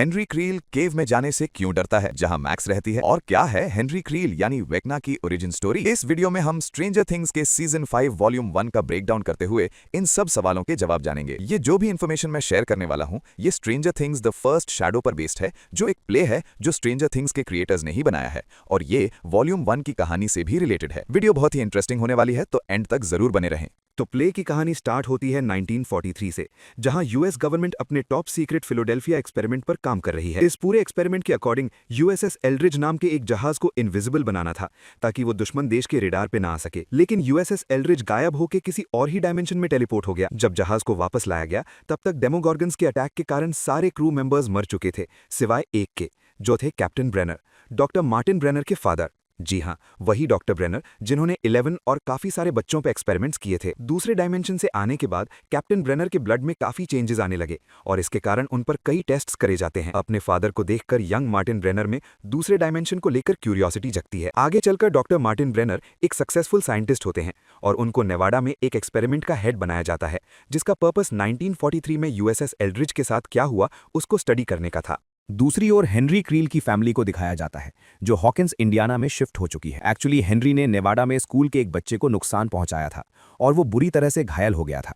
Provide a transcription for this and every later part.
Henry krill केव में जाने से क्यों डरता है जहां मैक्स रहती है, और क्या है हेनरी क्रील यानी वेक्ना की ओरिजिन स्टोरी। इस वीडियो में हम स्ट्रेंजर थिंग्स के सीजन 5 वॉल्यूम 1 का ब्रेकडाउन करते हुए इन सब सवालों के जवाब जानेंगे। ये जो भी इन्फॉर्मेशन मैं शेयर करने वाला हूं, ये stranger things the first shadow पर बेस्ड है, जो एक प्ले है जो स्ट्रेंजर थिंग्स के क्रिएटर्स ने ही बनाया है, और ये वॉल्यूम 1 की कहानी से भी रिलेटेड है। वीडियो बहुत ही इंटरेस्टिंग होने वाली है, तो एंड तक जरूर बने रहें। तो प्ले की कहानी स्टार्ट होती है 1943 से, जहां यूएस गवर्नमेंट अपने टॉप सीक्रेट फिलाडेल्फिया एक्सपेरिमेंट पर काम कर रही है। इस पूरे एक्सपेरिमेंट के अकॉर्डिंग यूएसएस एल्ड्रिज नाम के एक जहाज को इनविजिबल बनाना था, ताकि वो दुश्मन देश के रेडार पे ना आ सके। लेकिन यूएसएस एल्ड्रिज गायब होकर किसी और ही डायमेंशन में टेलीपोर्ट हो गया। जब जहाज को वापस लाया गया, तब तक डेमोगॉर्गन्स के अटैक के कारण सारे क्रू मेंबर्स मर चुके थे, सिवाय एक के, जो थे captain Brenner, doctor Martin Brenner के फादर। जी हाँ, वही डॉक्टर ब्रेनर जिन्होंने 11 और काफी सारे बच्चों पे एक्सपेरिमेंट्स किए थे। दूसरे डायमेंशन से आने के बाद कैप्टन ब्रेनर के ब्लड में काफी चेंजेस आने लगे, और इसके कारण उन पर कई टेस्ट्स करे जाते हैं। अपने फादर को देखकर यंग मार्टिन ब्रेनर में दूसरे डायमेंशन को लेकर क्यूरियोसिटी जगती है। आगे चलकर डॉक्टर मार्टिन ब्रेनर एक सक्सेसफुल साइंटिस्ट होते हैं, और उनको नेवाडा में एक एक्सपेरिमेंट का हेड बनाया जाता है, जिसका पर्पस 1943 में यूएसएस एल्ड्रिज के साथ क्या हुआ उसको स्टडी करने का था। दूसरी ओर हेनरी क्रील की फैमिली को दिखाया जाता है, जो हॉकिंस इंडियाना में शिफ्ट हो चुकी है। एक्चुअली हेनरी ने नेवाडा में स्कूल के एक बच्चे को नुकसान पहुंचाया था, और वो बुरी तरह से घायल हो गया था।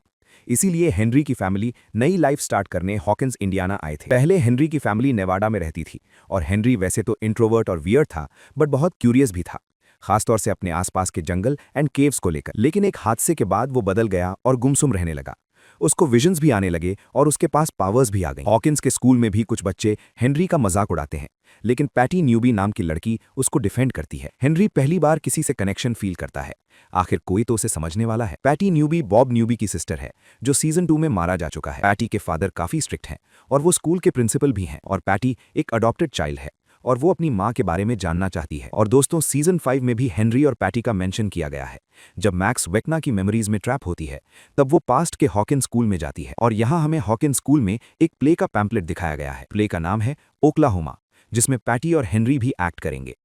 इसीलिए हेनरी की फैमिली नई लाइफ स्टार्ट करने हॉकिंस इंडियाना आए थे। पहले हेनरी की फैमिली नेवाडा में रहती थी, और हेनरी वैसे तो इंट्रोवर्ट और वियर्ड था, बट बहुत क्यूरियस भी था, खासतौर से अपने आसपास के जंगल एंड केव्स को लेकर। लेकिन एक हादसे के बाद वो बदल गया और गुमसुम रहने लगा। उसको विजन्स भी आने लगे, और उसके पास पावर्स भी आ गई। हॉकिंस के स्कूल में भी कुछ बच्चे हेनरी का मजाक उड़ाते हैं, लेकिन पैटी न्यूबी नाम की लड़की उसको डिफेंड करती है। हेनरी पहली बार किसी से कनेक्शन फील करता है, आखिर कोई तो उसे समझने वाला है। पैटी न्यूबी बॉब न्यूबी की सिस्टर है, जो सीजन 2 में मारा जा चुका है। पैटी के फादर काफी स्ट्रिक्ट हैं, और वो स्कूल के प्रिंसिपल भी हैं, और पैटी एक अडॉप्टेड चाइल्ड है, और वो अपनी माँ के बारे में जानना चाहती है। और दोस्तों, सीजन 5 में भी हेनरी और पैटी का मेंशन किया गया है। जब मैक्स वेक्ना की मेमोरीज में ट्रैप होती है, तब वो पास्ट के हॉकिंस स्कूल में जाती है, और यहाँ हमें हॉकिंस स्कूल में एक प्ले का पैम्पलेट दिखाया गया है। प्ले का नाम है ओक्लाहोमा, जिसमें पैटी और हेनरी भी एक्ट करेंगे,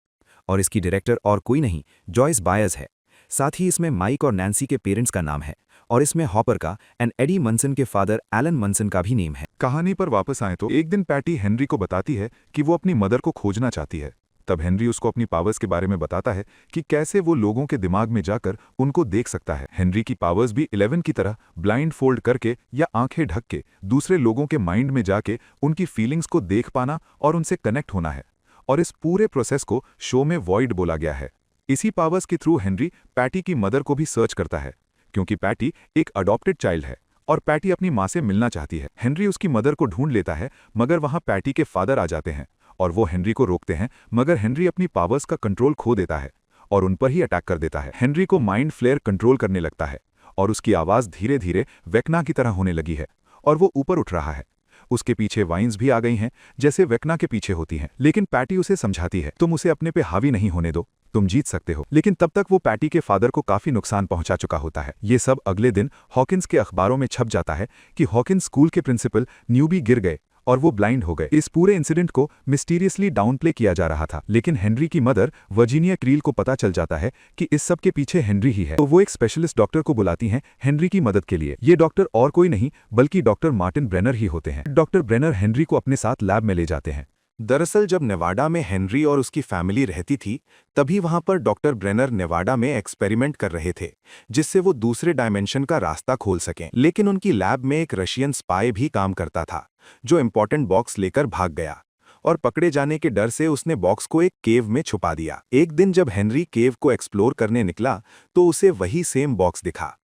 और इसकी डायरेक्टर और कोई नहीं, जॉयस बायर्स है। साथ ही इसमें माइक और नैन्सी के पेरेंट्स का नाम है, और इसमें हॉपर का एंड एडी मनसन के फादर एलन मनसन का भी नेम है। कहानी पर वापस आए तो एक दिन पैटी हेनरी को बताती है कि वो अपनी मदर को खोजना चाहती है। तब हेनरी उसको अपनी पावर्स के बारे में बताता है कि कैसे वो लोगों के दिमाग में जाकर उनको देख सकता है। हेनरी की पावर्स भी 11 की तरह ब्लाइंड फोल्ड करके या आंखें ढक के दूसरे लोगों के माइंड में जाके उनकी फीलिंग्स को देख पाना और उनसे कनेक्ट होना है, और इस पूरे प्रोसेस को शो में वॉइड बोला गया है। इसी पावर्स के थ्रू हेनरी पैटी की मदर को भी सर्च करता है, क्योंकि पैटी एक अडॉप्टेड चाइल्ड है, और पैटी अपनी माँ से मिलना चाहती है। हेनरी उसकी मदर को ढूंढ लेता है, मगर वहां पैटी के फादर आ जाते हैं, और वो हेनरी को रोकते हैं, मगर हेनरी अपनी पावर्स का कंट्रोल खो देता है और उन पर ही अटैक कर देता है। हेनरी को माइंड फ्लेयर कंट्रोल करने लगता है, और उसकी आवाज़ धीरे धीरे वेक्ना की तरह होने लगी है, और वो ऊपर उठ रहा है। उसके पीछे वाइन्स भी आ गई हैं, जैसे वेक्ना के पीछे होती हैं। लेकिन पैटी उसे समझाती है, तुम उसे अपने पे हावी नहीं होने दो, तुम जीत सकते हो। लेकिन तब तक वो पैटी के फादर को काफी नुकसान पहुंचा चुका होता है। ये सब अगले दिन हॉकिंस के अखबारों में छप जाता है कि हॉकिंस स्कूल के प्रिंसिपल न्यूबी गिर गए और वो ब्लाइंड हो गए। इस पूरे इंसिडेंट को मिस्टीरियसली डाउन प्ले किया जा रहा था, लेकिन हेनरी की मदर वर्जीनिया क्रील को पता चल जाता है कि इस सब के पीछे हेनरी ही है, तो वो एक स्पेशलिस्ट डॉक्टर को बुलाती हैं हेनरी की मदद के लिए। ये डॉक्टर और कोई नहीं बल्कि डॉक्टर मार्टिन ब्रेनर ही होते हैं। डॉक्टर ब्रेनर हेनरी को अपने साथ लैब में ले जाते हैं। दरअसल जब नेवाडा में हेनरी और उसकी फैमिली रहती थी, तभी वहां पर डॉक्टर ब्रेनर नेवाडा में एक्सपेरिमेंट कर रहे थे, जिससे वो दूसरे डायमेंशन का रास्ता खोल सकें। लेकिन उनकी लैब में एक रशियन स्पाई भी काम करता था, जो इंपॉर्टेंट बॉक्स लेकर भाग गया, और पकड़े जाने के डर से उसने बॉक्स को एक केव में छुपा दिया। एक दिन जब हेनरी केव को एक्सप्लोर करने निकला, तो उसे वही सेम बॉक्स दिखा,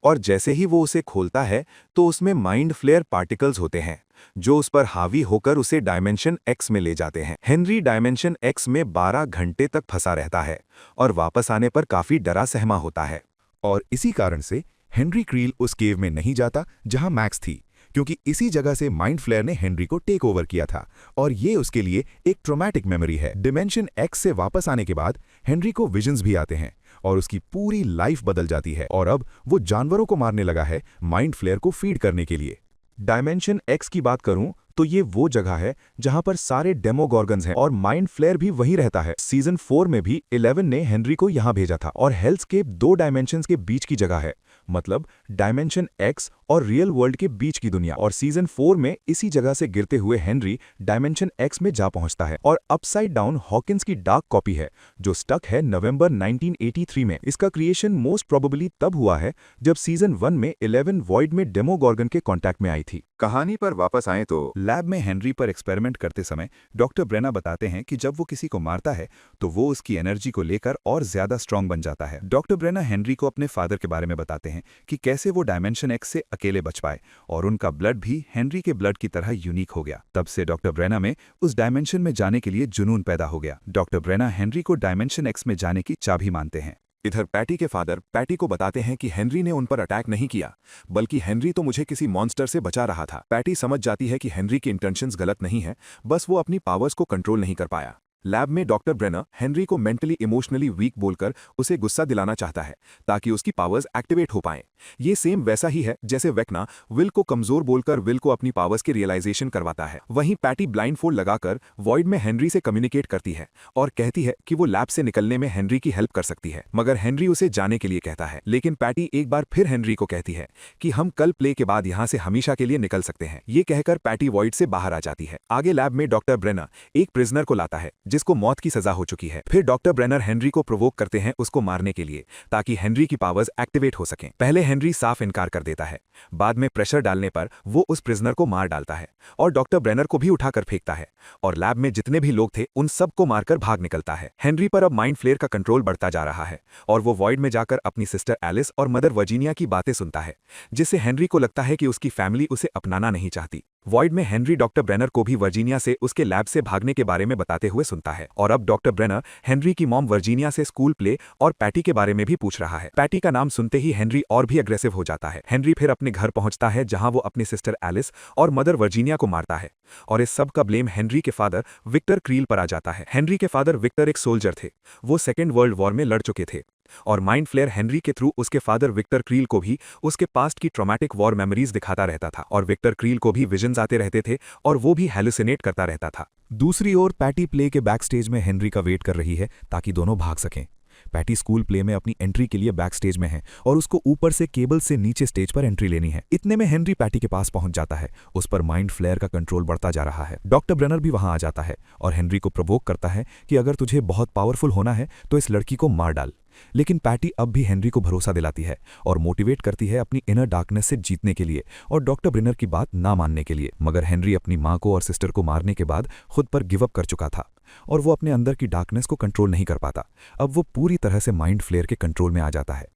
और जैसे ही वो उसे खोलता है तो उसमें माइंड फ्लेयर पार्टिकल्स होते हैं, जो उस पर हावी होकर उसे डायमेंशन एक्स में ले जाते हैं। हेनरी डायमेंशन एक्स में 12 घंटे तक फंसा रहता है, और वापस आने पर काफी डरा सहमा होता है। और इसी कारण से हेनरी क्रील उस केव में नहीं जाता जहां मैक्स थी, क्योंकि इसी जगह से माइंड फ्लेयर ने हेनरी को टेक ओवर किया था, और ये उसके लिए एक ट्रॉमेटिक मेमोरी है। डिमेंशन एक्स से वापस आने के बाद हेनरी को विजन्स भी आते हैं, और उसकी पूरी लाइफ बदल जाती है, और अब वो जानवरों को मारने लगा है माइंड फ्लेयर को फीड करने के लिए। डायमेंशन एक्स की बात करूं तो ये वो जगह है जहां पर सारे डेमोगॉर्गन्स हैं, और माइंड फ्लेयर भी वहीं रहता है। सीजन 4 में भी 11 ने हेनरी को यहां भेजा था, और हेल्सकेप 2 डायमेंशंस के बीच की जगह है, मतलब डायमेंशन एक्स और रियल वर्ल्ड के बीच की दुनिया। और सीजन 4 में इसी जगह से गिरते हुए हेनरी डायमेंशन एक्स में जा पहुंचता है और अपसाइड डाउन हॉकिंस की डार्क कॉपी है जो स्टक है नवंबर 1983 में। इसका क्रिएशन मोस्ट प्रोबेबली तब हुआ है जब सीजन 1 में 11 वॉइड में डेमोगॉर्गन के कांटेक्ट में आई थी। कहानी पर वापस आएं तो लैब में हेनरी पर एक्सपेरिमेंट करते समय डॉक्टर ब्रेना बताते हैं कि जब वो किसी को मारता है तो वो उसकी एनर्जी को लेकर और ज्यादा स्ट्रांग बन जाता है। डॉक्टर ब्रेना हेनरी को अपने फादर के बारे में बताते हैं कि कैसे वो डायमेंशन एक्स से अकेले बच पाए और उनका ब्लड भी हेनरी के ब्लड की तरह यूनिक हो गया। तब से डॉक्टर ब्रेना में उस डायमेंशन में जाने के लिए जुनून पैदा हो गया। डॉक्टर ब्रेना हेनरी को डायमेंशन एक्स में जाने की चाबी मानते हैं। इधर पैटी के फादर पैटी को बताते हैं कि हेनरी ने उन पर अटैक नहीं किया, बल्कि हेनरी तो मुझे किसी मॉन्स्टर से बचा रहा था। पैटी समझ जाती है कि हेनरी की इंटेंशंस गलत नहीं है, बस वो अपनी पावर्स को कंट्रोल नहीं कर पाया। लैब में डॉक्टर ब्रेनर हेनरी को मेंटली इमोशनली वीक बोलकर उसे गुस्सा दिलाना चाहता है ताकि उसकी पावर्स एक्टिवेट हो पाएं। ये सेम वैसा ही है जैसे वेक्ना विल को कमजोर बोलकर विल को अपनी पावर्स के रियलाइजेशन करवाता है। वहीं पैटी ब्लाइंडफोल्ड लगाकर वॉइड में हेनरी से कम्युनिकेट करती है और कहती है कि वो लैब से निकलने में हेनरी की हेल्प कर सकती है, मगर हेनरी उसे जाने के लिए कहता है। लेकिन पैटी एक बार फिर हेनरी को कहती है कि हम कल प्ले के बाद यहाँ से हमेशा के लिए निकल सकते हैं। ये कहकर पैटी वॉइड से बाहर आ जाती है। आगे लैब में डॉक्टर ब्रेनर एक प्रिजनर को लाता है जिसको मौत की सजा हो चुकी है। फिर डॉक्टर ब्रेनर हेनरी को प्रोवोक करते हैं उसको मारने के लिए ताकि हेनरी की पावर्स एक्टिवेट हो सकें। पहले हेनरी साफ इनकार कर देता है, बाद में प्रेशर डालने पर वो उस प्रिजनर को मार डालता है और डॉक्टर ब्रेनर को भी उठाकर फेंकता है और लैब में जितने भी लोग थे उन सबको मारकर भाग निकलता है। हेनरी पर अब माइंड फ्लेयर का कंट्रोल बढ़ता जा रहा है और वो वॉइड में जाकर अपनी सिस्टर एलिस और मदर वर्जीनिया की बातें सुनता है, जिससे हेनरी को लगता है कि उसकी फैमिली उसे अपनाना नहीं चाहती। वॉइड में हेनरी डॉक्टर ब्रेनर को भी वर्जीनिया से उसके लैब से भागने के बारे में बताते हुए सुनता है और अब डॉक्टर ब्रेनर हेनरी की मॉम वर्जीनिया से स्कूल प्ले और पैटी के बारे में भी पूछ रहा है। पैटी का नाम सुनते ही हेनरी और भी अग्रेसिव हो जाता है। हेनरी फिर अपने घर पहुंचता है जहां वो अपनी सिस्टर एलिस और मदर वर्जीनिया को मारता है और इस सब का ब्लेम हेनरी के फादर विक्टर क्रील पर आ जाता है। हेनरी के फादर विक्टर एक सोल्जर थे, वो सेकेंड वर्ल्ड वॉर में लड़ चुके थे और माइंड फ्लेयर हेनरी के थ्रू उसके फादर विक्टर क्रील को भी उसके पास्ट की ट्रॉमेटिक वॉर मेमोरीज दिखाता रहता था और विक्टर क्रील को भी विजन्स आते रहते थे और वो भी हेलुसिनेट करता रहता था। दूसरी ओर पैटी प्ले के बैक स्टेज में हेनरी का वेट कर रही है ताकि दोनों भाग सकें। पैटी स्कूल प्ले में अपनी एंट्री के लिए बैक स्टेज में है और उसको ऊपर से केबल से नीचे स्टेज पर एंट्री लेनी है। इतने में हेनरी पैटी के पास पहुंच जाता है। उस पर माइंड फ्लेयर का कंट्रोल बढ़ता जा रहा है। डॉक्टर ब्रेनर भी वहां आ जाता है और हेनरी को प्रोवोक करता है कि अगर तुझे बहुत पावरफुल होना है तो इस लड़की को मार डाल। लेकिन पैटी अब भी हेनरी को भरोसा दिलाती है और मोटिवेट करती है अपनी इनर डार्कनेस से जीतने के लिए और डॉक्टर ब्रेनर की बात ना मानने के लिए। मगर हेनरी अपनी मां को और सिस्टर को मारने के बाद खुद पर गिव अप कर चुका था और वो अपने अंदर की डार्कनेस को कंट्रोल नहीं कर पाता। अब वो पूरी तरह से माइंड फ्लेयर के कंट्रोल में आ जाता है।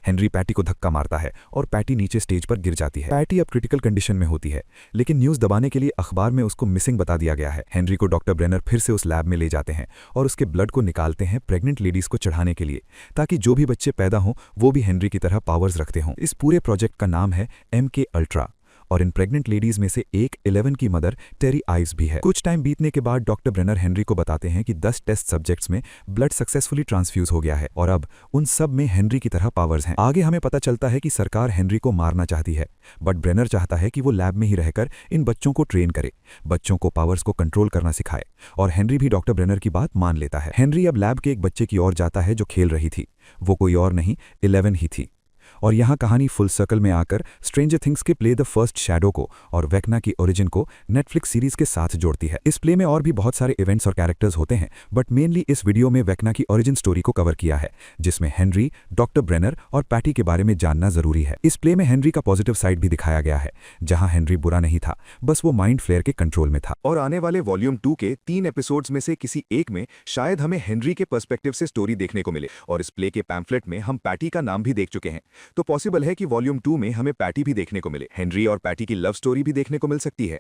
हेनरी पैटी को धक्का मारता है और पैटी नीचे स्टेज पर गिर जाती है। पैटी अब क्रिटिकल कंडीशन में होती है, लेकिन न्यूज़ दबाने के लिए अखबार में उसको मिसिंग बता दिया गया है। हेनरी को डॉक्टर ब्रेनर फिर से उस लैब में ले जाते हैं और उसके ब्लड को निकालते हैं प्रेग्नेंट लेडीज को चढ़ाने के लिए, ताकि जो भी बच्चे पैदा हों वो भी हेनरी की तरह पावर्स रखते हों। इस पूरे प्रोजेक्ट का नाम है MK अल्ट्रा और इन प्रेग्नेंट लेडीज में से एक 11 की मदर टेरी आइव्स भी है। कुछ टाइम बीतने के बाद डॉक्टर ब्रेनर हेनरी को बताते हैं कि 10 टेस्ट सब्जेक्ट्स में ब्लड सक्सेसफुली ट्रांसफ्यूज हो गया है और अब उन सब में हेनरी की तरह पावर्स हैं। आगे हमें पता चलता है कि सरकार हेनरी को मारना चाहती है, बट ब्रेनर चाहता है कि वो लैब में ही रहकर इन बच्चों को ट्रेन करे, बच्चों को पावर्स को कंट्रोल करना सिखाए और हेनरी भी डॉक्टर ब्रेनर की बात मान लेता है। हेनरी अब लैब के एक बच्चे की ओर जाता है जो खेल रही थी। वो कोई और नहीं 11 ही थी। और यहाँ कहानी फुल सर्कल में आकर स्ट्रेंजर थिंग्स के प्ले द फर्स्ट शैडो को और वेक्ना की ओरिजिन को नेटफ्लिक्स सीरीज के साथ जोड़ती है। इस प्ले में और भी बहुत सारे इवेंट्स और कैरेक्टर्स होते हैं, बट मेनली इस वीडियो में वेक्ना की ओरिजिन स्टोरी को कवर किया है, जिसमें हेनरी, डॉक्टर ब्रेनर और पैटी के बारे में जानना जरूरी है। इस प्ले में हेनरी का पॉजिटिव साइड भी दिखाया गया है, जहां हेनरी बुरा नहीं था, बस वो माइंड फ्लेयर के कंट्रोल में था। और आने वाले वॉल्यूम 2 के 3 एपिसोड्स में से किसी एक में शायद हमें हेनरी के पर्सपेक्टिव से स्टोरी देखने को मिले और इस प्ले के पैम्फलेट में हम पैटी का नाम भी देख चुके हैं, तो पॉसिबल है कि वॉल्यूम 2 में हमें पैटी भी देखने को मिले। हेनरी और पैटी की लव स्टोरी भी देखने को मिल सकती है।